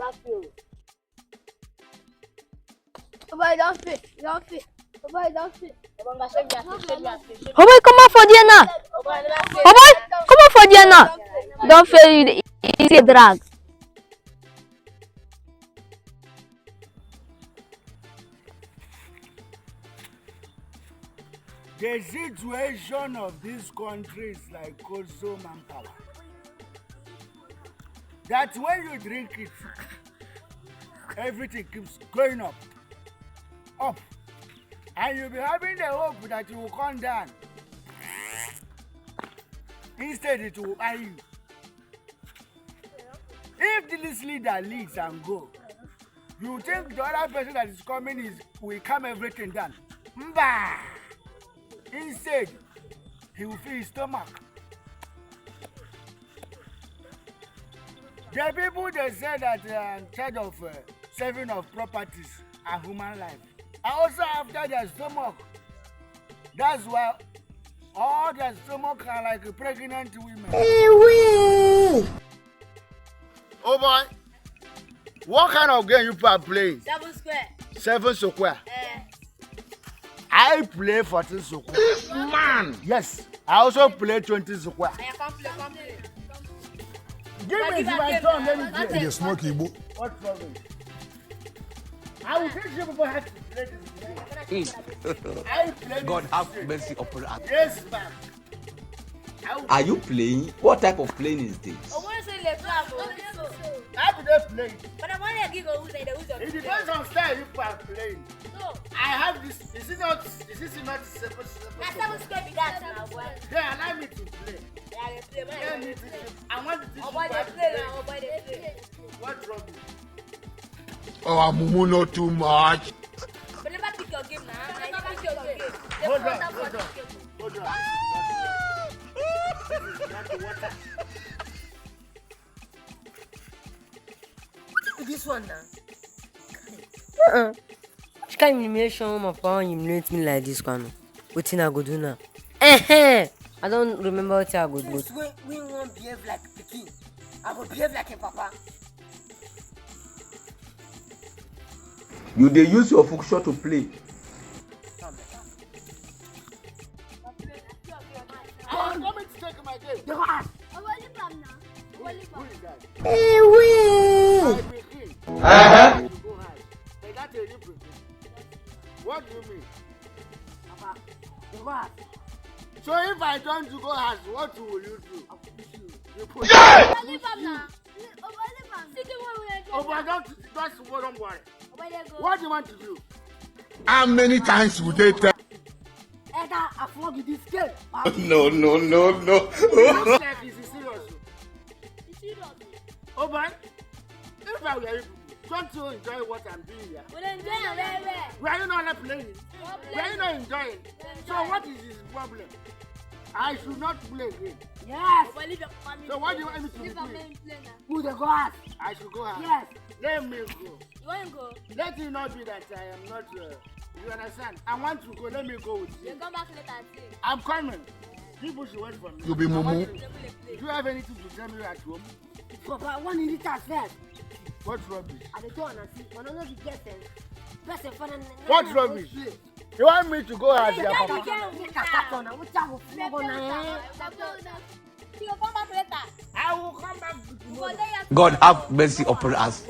Oh boy, come on for there now. Oh boy, come on for there now. Don't fail you. It's a drag. The situation of this country is like also manpower. That when you drink it, everything keeps going up, and you'll be having the hope that you will come down. Instead, it will buy you. If this leader leads and go, you think the other person that is coming will calm everything down. Mba! Instead, he will feel his stomach. The people they say that they are in charge of saving of properties and human life are also after their stomach. That's why all their stomach are like pregnant women. Oh boy, what kind of game you are playing? 7 square. 7 square. I play 14 square. This man. Yes, I also play 20 square. I can't play. Give me my turn, let me play. You smoke Igbo. What problem? I will teach you people how to play this game. I play God this have game. mercy upon us. Yes, ma'am. Are you playing? What type of playing is this? I want to say let's go. How do they play? But I want to give a who's the It depends on style you are playing. No. I have this. Is it not 7 That's 7 square be that now, boy. Yeah, allow me to play. Yeah, they play. Let me teach you. I want to teach Oh you boy, how they to play play. now. Oh boy, they play. What trouble? Oh, Mumu, not too much. But never pick your game now. I never pick your game. Hold on. This is not the water. This one now. Which kind of elimination my power eliminate me like this one? What I go do now? I don't remember what I go do. We won't behave like Peking. I will behave like a papa. You they use your function to play. I'm coming to take my game. Who is that? I be king. You go high. They got a new president. What do you mean? So if I don't go high, what will you do? You put Oh, but don't worry. What do you want to do? How many times would they tell? No. It looks like it's serious. Oh, man. If I were you, don't you enjoy what I'm doing here? Why are you not playing? Why are you not enjoying? So what is his problem? I should not play again. Yes. So what do you want me to do? Who the God? I should go out. Yes. Let me go. You want to go? Let it not be that I am not. You understand? I want to go. Let me go with you. You come back later and see. I'm coming. People should wait for me. You be Mumu. Do you have anything to tell me at home? Papa, I want to eat that first. What rubbish? I don't want to see. I don't know if you get it. What rubbish? You want me to go out there, Papa? I I will come back. God have mercy upon us.